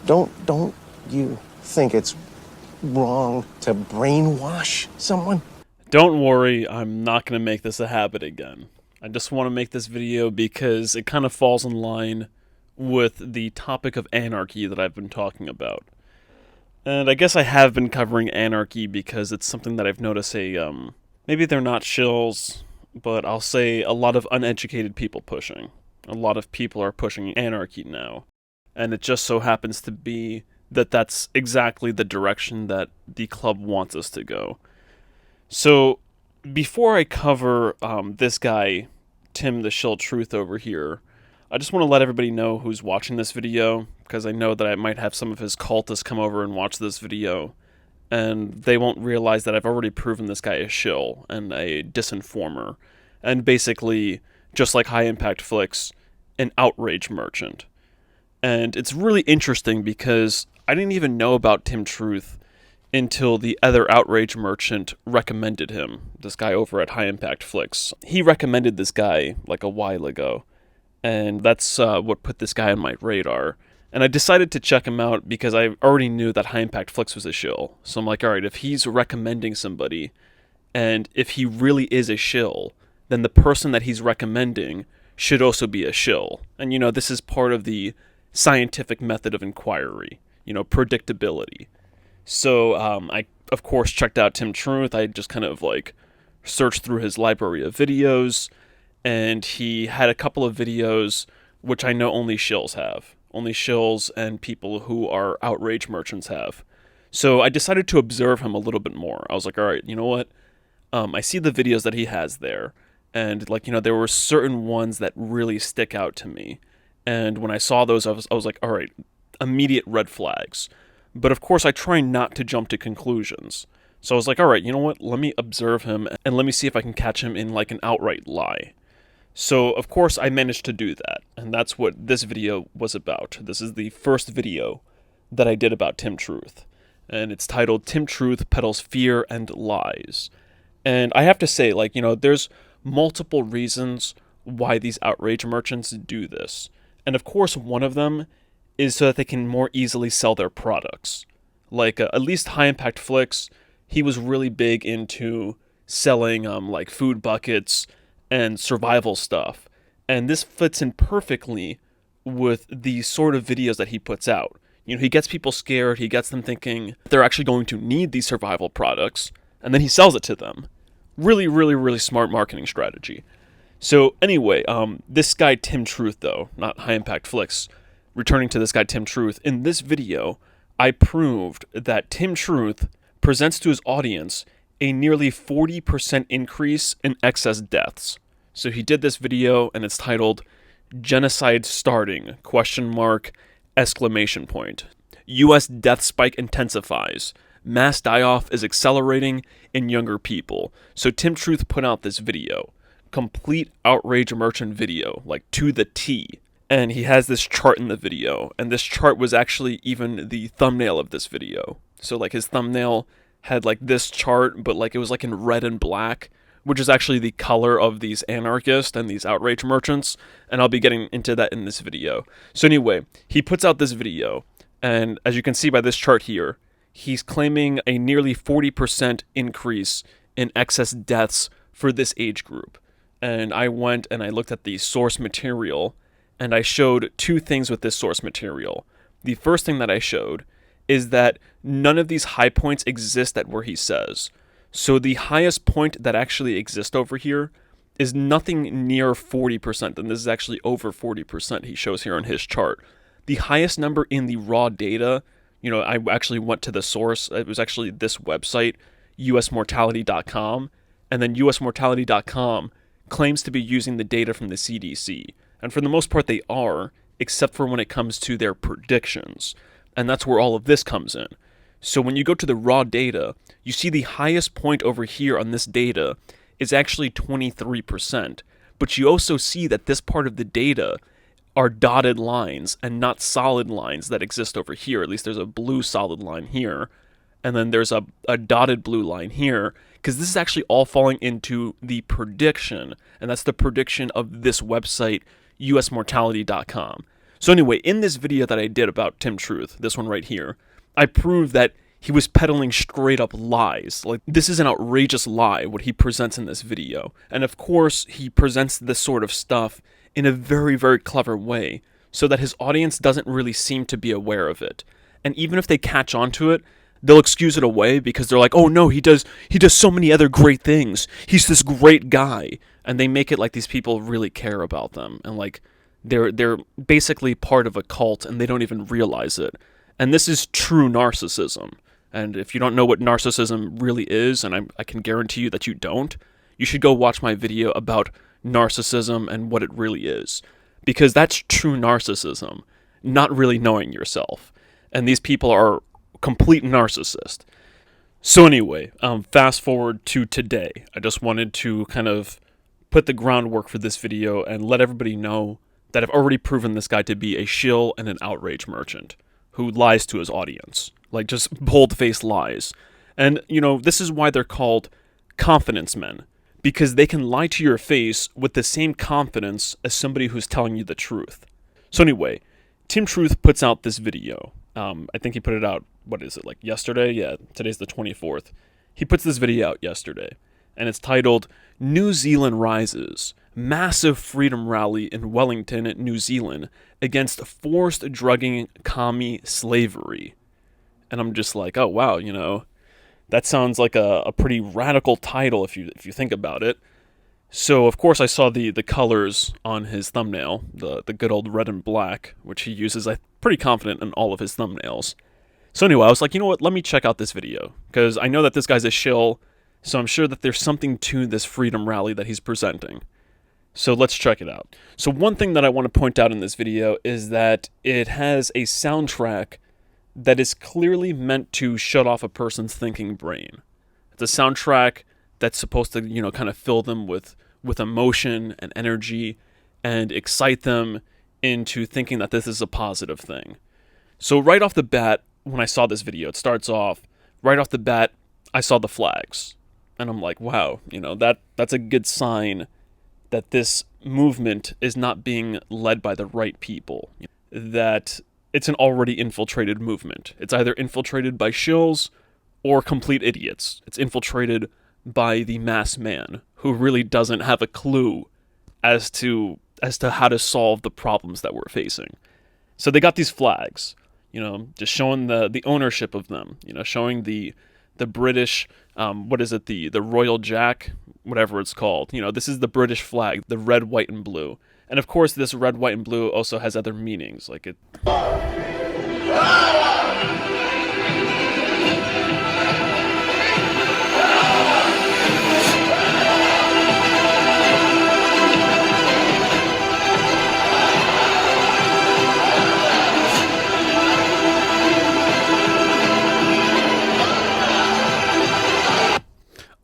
Don't you think it's wrong to brainwash someone? Don't worry, I'm not going to make this a habit again. I just want to make this video because it kind of falls in line with the topic of anarchy that I've been talking about. And I guess I have been covering anarchy because it's something that I've noticed maybe they're not shills, but I'll say a lot of uneducated people pushing. A lot of people are pushing anarchy now. And it just so happens to be that that's exactly the direction that the club wants us to go. So, before I cover this guy, Tim the Shill Truth over here, I just want to let everybody know who's watching this video, because I know that I might have some of his cultists come over and watch this video, and they won't realize that I've already proven this guy a shill and a disinformer, and basically, just like High Impact Flicks, an outrage merchant. And it's really interesting because I didn't even know about Tim Truth until the other outrage merchant recommended him, this guy over at High Impact Flicks. He recommended this guy like a while ago, and that's what put this guy on my radar. And I decided to check him out because I already knew that High Impact Flicks was a shill. So I'm like, alright, if he's recommending somebody, and if he really is a shill, then the person that he's recommending should also be a shill. And this is part of the scientific method of inquiry, predictability. So I, of course, checked out Tim Truth. I just kind of searched through his library of videos, and he had a couple of videos which I know only shills have. Only shills and people who are outrage merchants have. So I decided to observe him a little bit more. I was like, all right, you know what? I see the videos that he has there, and there were certain ones that really stick out to me. And when I saw those, I was like, all right, immediate red flags. But of course, I try not to jump to conclusions. So I was like, all right, you know what? Let me observe him, and let me see if I can catch him in an outright lie. So, of course, I managed to do that, and that's what this video was about. This is the first video that I did about Tim Truth, and it's titled Tim Truth Peddles Fear and Lies. And I have to say, there's multiple reasons why these outrage merchants do this. And of course, one of them is so that they can more easily sell their products. At least High Impact Flicks, he was really big into selling food buckets and survival stuff. And this fits in perfectly with the sort of videos that he puts out. He gets people scared, he gets them thinking they're actually going to need these survival products, and then he sells it to them. Really, really, really smart marketing strategy. So anyway, this guy Tim Truth though, not High Impact Flicks, returning to this guy Tim Truth, in this video, I proved that Tim Truth presents to his audience a nearly 40% increase in excess deaths. So he did this video, and it's titled, Genocide Starting, ? U.S. death spike intensifies. Mass die-off is accelerating in younger people. So Tim Truth put out this video. Complete outrage merchant video, to the T. And he has this chart in the video, and this chart was actually even the thumbnail of this video. So his thumbnail had this chart, but it was in red and black, which is actually the color of these anarchists and these outrage merchants, and I'll be getting into that in this video. So anyway, he puts out this video, and as you can see by this chart here, he's claiming a nearly 40% increase in excess deaths for this age group. And I went and I looked at the source material, and I showed two things with this source material. The first thing that I showed is that none of these high points exist at where he says. So the highest point that actually exists over here is nothing near 40%, and this is actually over 40% he shows here on his chart. The highest number in the raw data, I actually went to the source. It was actually this website, usmortality.com, and then usmortality.com claims to be using the data from the CDC. And for the most part, they are, except for when it comes to their predictions. And that's where all of this comes in. So when you go to the raw data, you see the highest point over here on this data is actually 23%. But you also see that this part of the data are dotted lines and not solid lines that exist over here. At least there's a blue solid line here, and then there's a dotted blue line here, because this is actually all falling into the prediction, and that's the prediction of this website, usmortality.com. So anyway, in this video that I did about Tim Truth, this one right here, I proved that he was peddling straight up lies. Like, this is an outrageous lie, what he presents in this video. And of course, he presents this sort of stuff in a very, very clever way, so that his audience doesn't really seem to be aware of it. And even if they catch on to it, they'll excuse it away because they're like, oh no, he does so many other great things. He's this great guy. And they make it like these people really care about them. And like, they're basically part of a cult and they don't even realize it. And this is true narcissism. And if you don't know what narcissism really is, and I can guarantee you that you don't, you should go watch my video about narcissism and what it really is. Because that's true narcissism, not really knowing yourself. And these people are complete narcissists. So anyway, fast forward to today. I just wanted to kind of put the groundwork for this video and let everybody know that I've already proven this guy to be a shill and an outrage merchant who lies to his audience. Like, just bold-faced lies. And, you know, this is why they're called confidence men. Because they can lie to your face with the same confidence as somebody who's telling you the truth. So anyway, Tim Truth puts out this video. I think he put it out, what is it, like yesterday? Yeah, today's the 24th. He puts this video out yesterday. And it's titled, New Zealand Rises. Massive freedom rally in Wellington, New Zealand, against forced drugging commie slavery. And I'm just like, oh wow, you know, that sounds like a pretty radical title if you think about it. So of course I saw the colors on his thumbnail, the good old red and black, which he uses, I'm pretty confident, in all of his thumbnails. So anyway, I was like, you know what, let me check out this video, because I know that this guy's a shill, so I'm sure that there's something to this freedom rally that he's presenting. So let's check it out. So one thing that I want to point out in this video is that it has a soundtrack that is clearly meant to shut off a person's thinking brain. It's a soundtrack that's supposed to, you know, kind of fill them with emotion and energy and excite them into thinking that this is a positive thing. So right off the bat, when I saw this video, it starts off, right off the bat, I saw the flags. And I'm like, wow, you know, that's a good sign that this movement is not being led by the right people. That it's an already infiltrated movement. It's either infiltrated by shills or complete idiots. It's infiltrated by the mass man who really doesn't have a clue as to how to solve the problems that we're facing. So they got these flags, you know, just showing the ownership of them, you know, showing the British, what is it, the Royal Jack, whatever it's called. You know, this is the British flag, the red, white, and blue. And of course, this red, white, and blue also has other meanings, like it.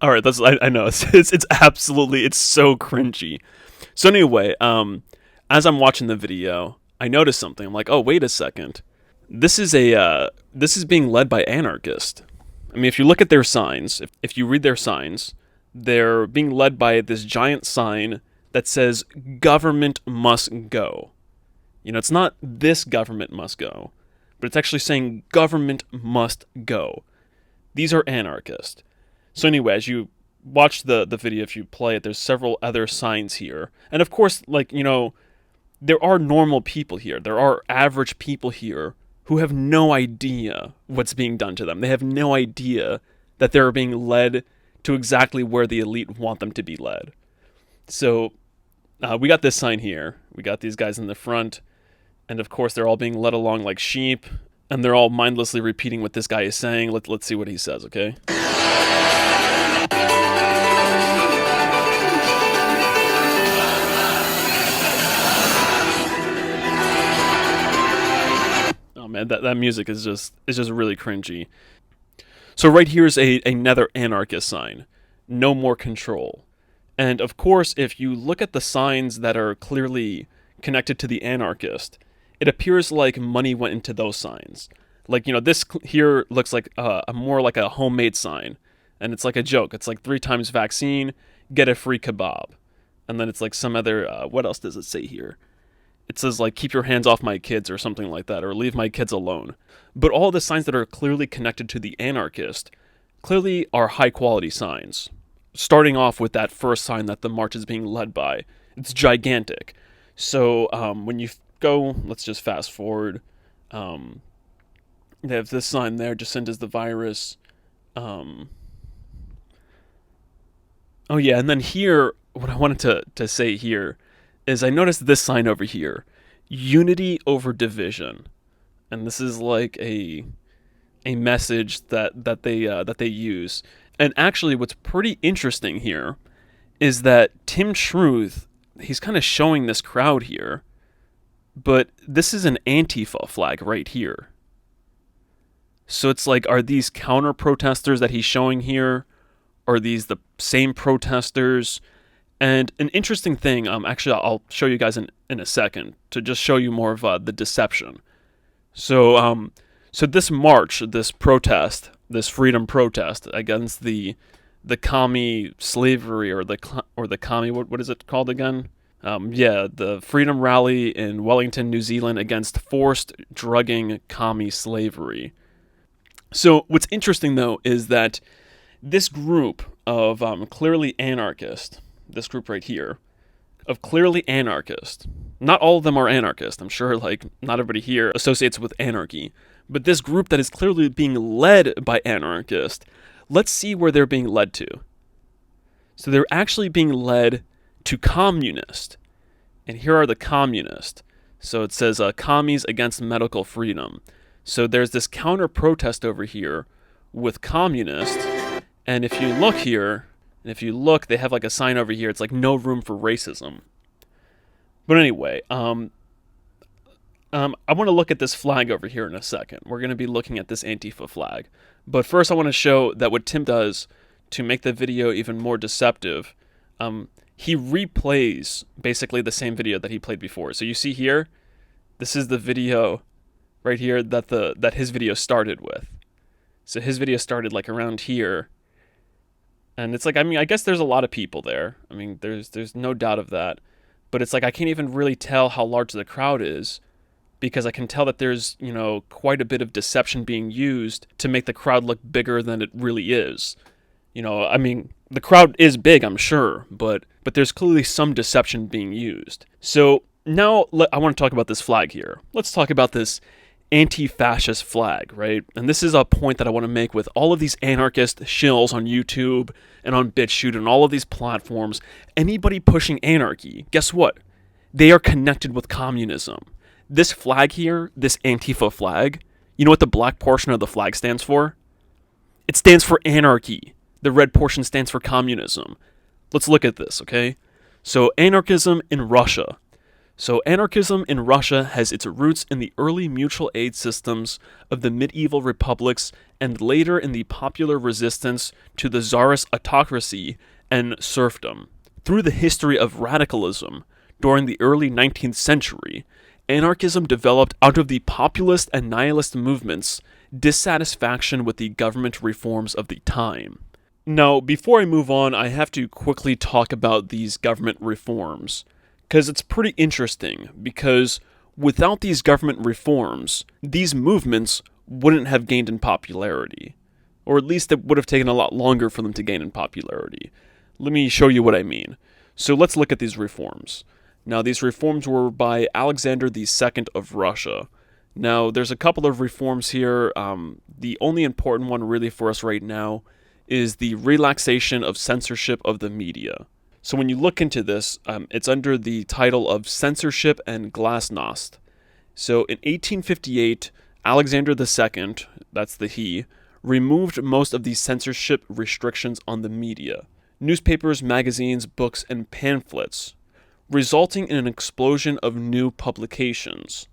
All right, I know it's absolutely, it's so cringy. So anyway, as I'm watching the video, I noticed something. I'm like, oh, wait a second. This is being led by Anarchist. I mean, if you look at their signs, if you read their signs, they're being led by this giant sign that says government must go. You know, it's not this government must go, but it's actually saying government must go. These are Anarchist. So anyway, as you watch the video, if you play it, there's several other signs here. And of course, like, you know, there are normal people here. There are average people here who have no idea what's being done to them. They have no idea that they're being led to exactly where the elite want them to be led. So we got this sign here. We got these guys in the front. And of course, they're all being led along like sheep. And they're all mindlessly repeating what this guy is saying. Let's see what he says, okay? Oh man, that music is just really cringy. So right here is another anarchist sign. No more control. And of course, if you look at the signs that are clearly connected to the anarchist, it appears like money went into those signs. Like, you know, this here looks like more like a homemade sign. And it's like a joke. It's like 3 times vaccine, get a free kebab. And then it's like some other, what else does it say here? It says, like, keep your hands off my kids or something like that, or leave my kids alone. But all the signs that are clearly connected to the anarchist clearly are high-quality signs. Starting off with that first sign that the march is being led by. It's gigantic. So when you go, let's just fast forward. They have this sign there, just send us the virus. Oh yeah, and then here, what I wanted to say here is I noticed this sign over here, unity over division, and this is like a message that they use. And actually, what's pretty interesting here is that Tim Truth, he's kind of showing this crowd here, but this is an Antifa flag right here. So it's like, are these counter protesters that he's showing here? Are these the same protesters? And an interesting thing, actually I'll show you guys in a second to just show you more of the deception. So this march, this protest, this freedom protest against the commie slavery or the commie, what is it called again? The freedom rally in Wellington, New Zealand against forced drugging commie slavery. So what's interesting though is that this group of clearly anarchist, this group right here, of clearly anarchist, not all of them are anarchist, I'm sure like not everybody here associates with anarchy, but this group that is clearly being led by anarchist, let's see where they're being led to. So they're actually being led to communist, and here are the communist. So it says commies against medical freedom. So there's this counter protest over here with communist, and if you look here, they have like a sign over here, it's like no room for racism. But anyway, I want to look at this flag over here in a second. We're going to be looking at this Antifa flag. But first I want to show that what Tim does to make the video even more deceptive, he replays basically the same video that he played before. So you see here, this is the video right here that his video started with. So his video started like around here. And it's like, I mean, I guess there's a lot of people there. I mean, there's no doubt of that. But it's like I can't even really tell how large the crowd is, because I can tell that there's, quite a bit of deception being used to make the crowd look bigger than it really is. I mean, the crowd is big, I'm sure, but there's clearly some deception being used. So now I want to talk about this flag here. Let's talk about this anti-fascist flag, right? And this is a point that I want to make with all of these anarchist shills on YouTube and on BitChute and all of these platforms. Anybody pushing anarchy, guess what? They are connected with communism. This flag here, this Antifa flag, you know what the black portion of the flag stands for? It stands for anarchy. The red portion stands for communism. Let's look at this, okay? So anarchism in Russia. So anarchism in Russia has its roots in the early mutual aid systems of the medieval republics and later in the popular resistance to the czarist autocracy and serfdom. Through the history of radicalism during the early 19th century, anarchism developed out of the populist and nihilist movements' dissatisfaction with the government reforms of the time. Now, before I move on, I have to quickly talk about these government reforms, because it's pretty interesting, because without these government reforms, these movements wouldn't have gained in popularity. Or at least it would have taken a lot longer for them to gain in popularity. Let me show you what I mean. So let's look at these reforms. Now, these reforms were by Alexander II of Russia. Now, there's a couple of reforms here. The only important one really for us right now is the relaxation of censorship of the media. So when you look into this, it's under the title of Censorship and Glasnost. So in 1858, Alexander II, that's the he, removed most of the censorship restrictions on the media, newspapers, magazines, books, and pamphlets, resulting in an explosion of new publications.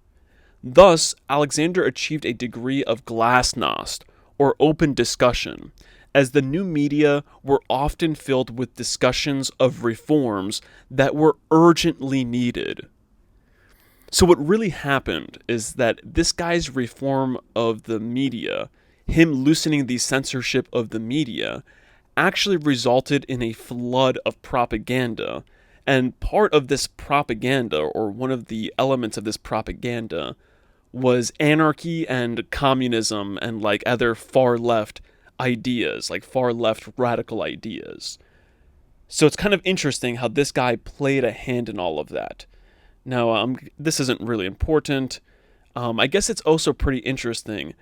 Thus, Alexander achieved a degree of glasnost, or open discussion, as the new media were often filled with discussions of reforms that were urgently needed. So what really happened is that this guy's reform of the media, him loosening the censorship of the media, actually resulted in a flood of propaganda And part of this propaganda, or one of the elements of this propaganda, was anarchy and communism and like other far left ideas, like far left radical ideas. So it's kind of interesting how this guy played a hand in all of that. Now, this isn't really important. I guess it's also pretty interesting.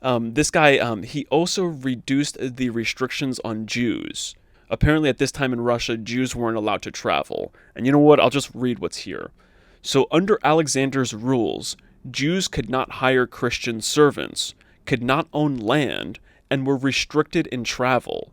This guy, he also reduced the restrictions on Jews. Apparently, at this time in Russia, Jews weren't allowed to travel. And you know what? I'll just read what's here. So, under Alexander's rules, Jews could not hire Christian servants, could not own land, and were restricted in travel.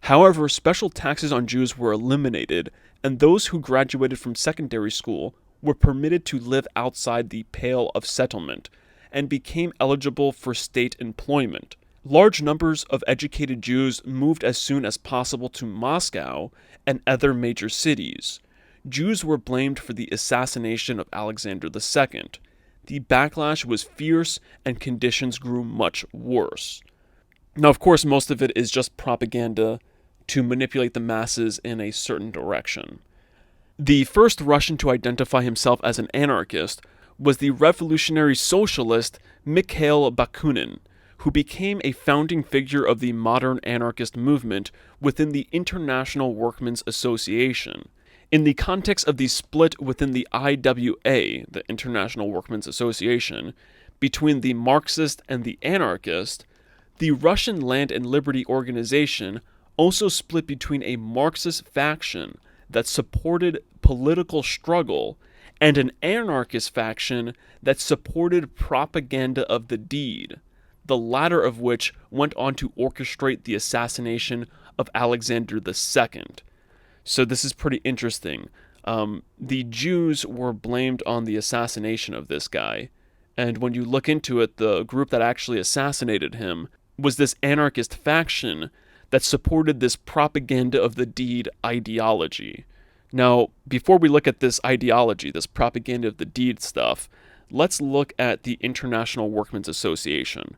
However, special taxes on Jews were eliminated, and those who graduated from secondary school were permitted to live outside the pale of settlement, and became eligible for state employment. Large numbers of educated Jews moved as soon as possible to Moscow and other major cities. Jews were blamed for the assassination of Alexander II. The backlash was fierce and conditions grew much worse. Now, of course, most of it is just propaganda to manipulate the masses in a certain direction. The first Russian to identify himself as an anarchist was the revolutionary socialist Mikhail Bakunin, who became a founding figure of the modern anarchist movement within the International Workmen's Association. In the context of the split within the IWA, the International Workmen's Association, between the Marxist and the anarchist, the Russian Land and Liberty Organization also split between a Marxist faction that supported political struggle and an anarchist faction that supported propaganda of the deed, the latter of which went on to orchestrate the assassination of Alexander II. So this is pretty interesting. The Jews were blamed on the assassination of this guy, and when you look into it, the group that actually assassinated him was this anarchist faction that supported this propaganda of the deed ideology. Now, before we look at this ideology, this propaganda of the deed stuff, let's look at the International Workmen's Association.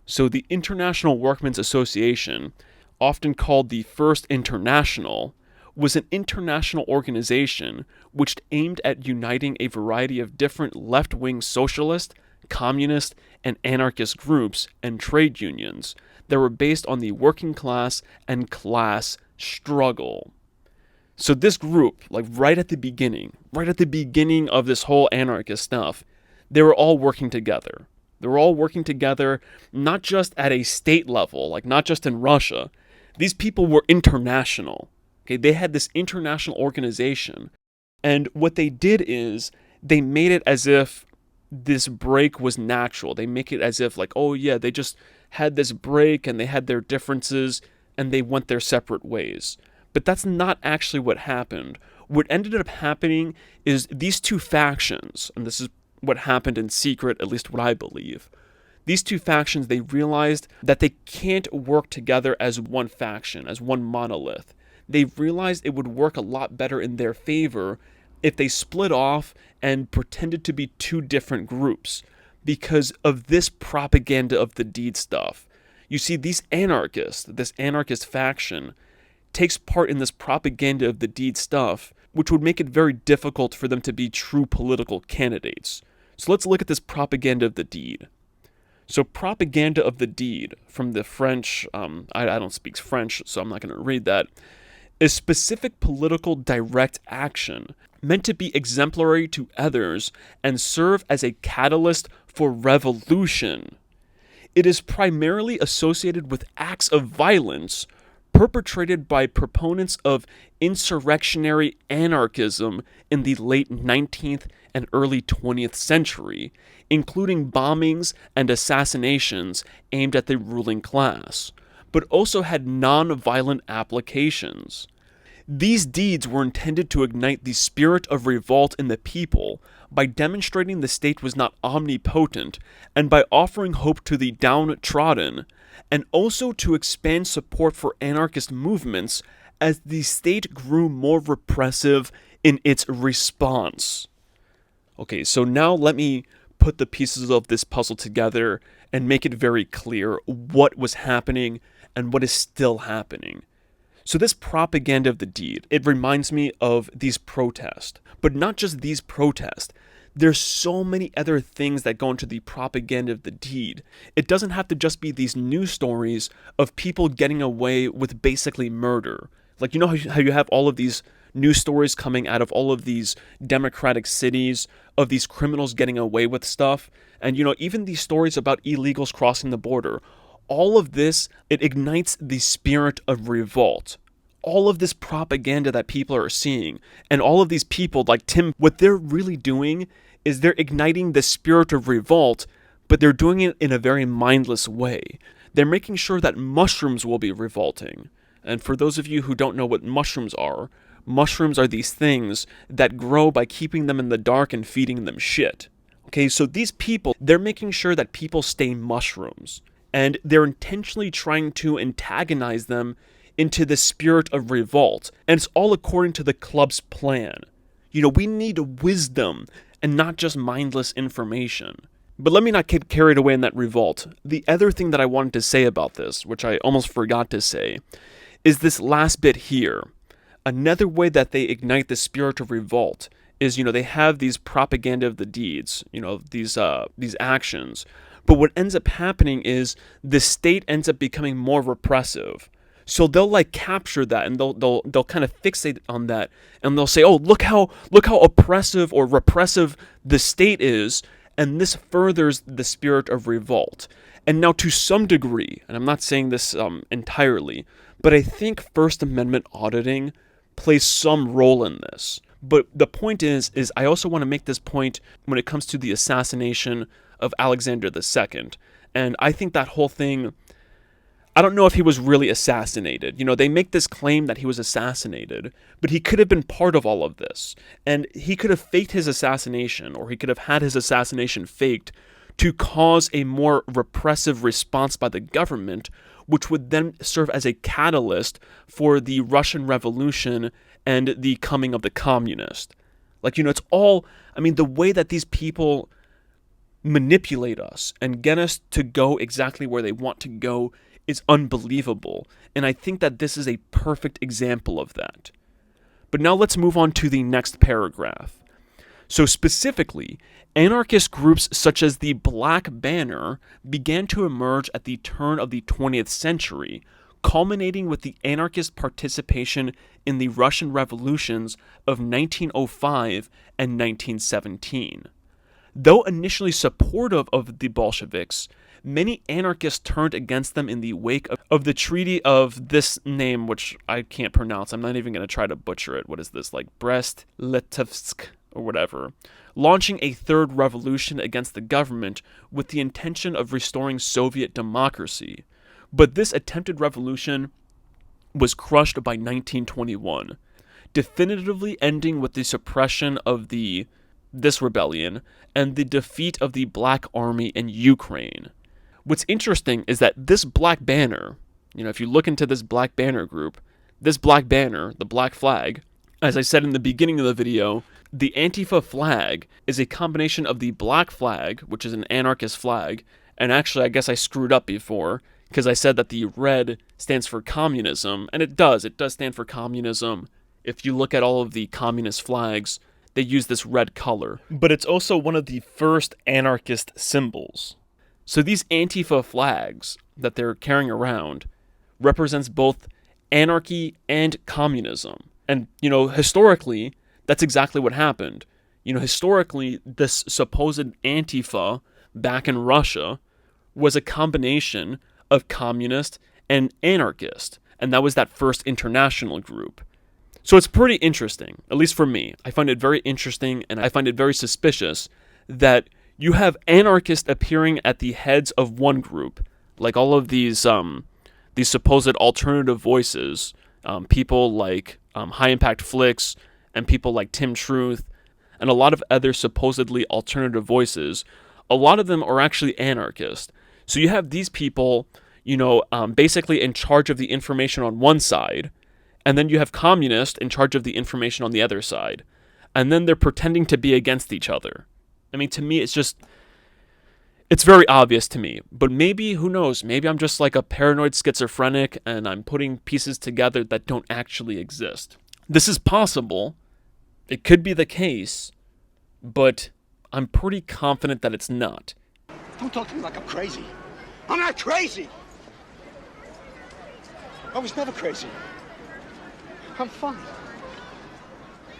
So the International Workmen's Association, often called the First International, was an international organization which aimed at uniting a variety of different left-wing socialist, communist, and anarchist groups and trade unions that were based on the working class and class struggle. So this group, like right at the beginning of this whole anarchist stuff, they were all working together. They were all working together, not just at a state level, like not just in Russia. These people were international. Okay, they had this international organization. And what they did is they made it as if this break was natural. They make it as if like, oh yeah, they just had this break and they had their differences and they went their separate ways. But that's not actually what happened. What ended up happening is these two factions, and this is what happened in secret, at least what I believe. These two factions, they realized that they can't work together as one faction, as one monolith. They realized it would work a lot better in their favor if they split off and pretended to be two different groups because of this propaganda of the deed stuff. You see, these anarchists, this anarchist faction, takes part in this propaganda of the deed stuff, which would make it very difficult for them to be true political candidates. So let's look at this propaganda of the deed. So propaganda of the deed, from the French, I don't speak French, so I'm not going to read that, is specific political direct action meant to be exemplary to others and serve as a catalyst for revolution. It is primarily associated with acts of violence perpetrated by proponents of insurrectionary anarchism in the late 19th and early 20th century, including bombings and assassinations aimed at the ruling class, but also had non-violent applications. These deeds were intended to ignite the spirit of revolt in the people by demonstrating the state was not omnipotent and by offering hope to the downtrodden, and also to expand support for anarchist movements as the state grew more repressive in its response. Okay, so now let me put the pieces of this puzzle together and make it very clear what was happening and what is still happening. So this propaganda of the deed, it reminds me of these protests. But not just these protests. There's so many other things that go into the propaganda of the deed. It doesn't have to just be these news stories of people getting away with basically murder. Like, you know how you have all of these news stories coming out of all of these democratic cities of these criminals getting away with stuff? And, you know, even these stories about illegals crossing the border. All of this, it ignites the spirit of revolt. All of this propaganda that people are seeing, and all of these people like Tim, what they're really doing is they're igniting the spirit of revolt, but they're doing it in a very mindless way. They're making sure that mushrooms will be revolting. And for those of you who don't know what mushrooms are these things that grow by keeping them in the dark and feeding them shit. Okay, so these people, they're making sure that people stay mushrooms. And they're intentionally trying to antagonize them into the spirit of revolt. And it's all according to the club's plan. You know, we need wisdom and not just mindless information. But let me not get carried away in that revolt. The other thing that I wanted to say about this, which I almost forgot to say, is this last bit here. Another way that they ignite the spirit of revolt is, you know, they have these propaganda of the deeds, you know, these actions. But what ends up happening is the state ends up becoming more repressive. So they'll like capture that and they'll kind of fixate on that and they'll say, "Oh, look how oppressive or repressive the state is," and this furthers the spirit of revolt. And now to some degree, and I'm not saying this entirely, but I think First Amendment auditing plays some role in this. But the point is I also want to make this point when it comes to the assassination of Alexander II. And I think that whole thing, I don't know if he was really assassinated. You know, they make this claim that he was assassinated, but he could have been part of all of this. And he could have faked his assassination, or he could have had his assassination faked to cause a more repressive response by the government, which would then serve as a catalyst for the Russian Revolution and the coming of the communists. Like, you know, it's all, I mean, the way that these people manipulate us and get us to go exactly where they want to go is unbelievable. And I think that this is a perfect example of that. But now let's move on to the next paragraph. So specifically, anarchist groups such as the Black Banner began to emerge at the turn of the 20th century, culminating with the anarchist participation in the Russian revolutions of 1905 and 1917. Though initially supportive of the Bolsheviks, many anarchists turned against them in the wake of the Treaty of this name, which I can't pronounce. I'm not even going to try to butcher it. What is this, like Brest-Litovsk or whatever? Launching a third revolution against the government with the intention of restoring Soviet democracy. But this attempted revolution was crushed by 1921, definitively ending with the suppression of this rebellion and the defeat of the Black Army in Ukraine. What's interesting is that this Black Banner, you know, if you look into this Black Banner group, this Black Banner, the black flag, as I said in the beginning of the video, the Antifa flag is a combination of the black flag, which is an anarchist flag, and actually I guess I screwed up before, because I said that the red stands for communism, and it does stand for communism. If you look at all of the communist flags, they use this red color. But it's also one of the first anarchist symbols. So these Antifa flags that they're carrying around represents both anarchy and communism. And, you know, historically, that's exactly what happened. You know, historically, this supposed Antifa back in Russia was a combination of communist and anarchist. And that was that first international group. So it's pretty interesting, at least for me. I find it very interesting, and I find it very suspicious that you have anarchists appearing at the heads of one group, like all of these supposed alternative voices, people like High Impact Flicks, and people like Tim Truth, and a lot of other supposedly alternative voices. A lot of them are actually anarchists. So you have these people, you know, basically in charge of the information on one side, and then you have communists in charge of the information on the other side. And then they're pretending to be against each other. I mean, to me, it's It's very obvious to me, but maybe, who knows, maybe I'm just like a paranoid schizophrenic and I'm putting pieces together that don't actually exist. This is possible, it could be the case, but I'm pretty confident that it's not. Don't talk to me like I'm crazy. I'm not crazy! I was never crazy. I'm fine.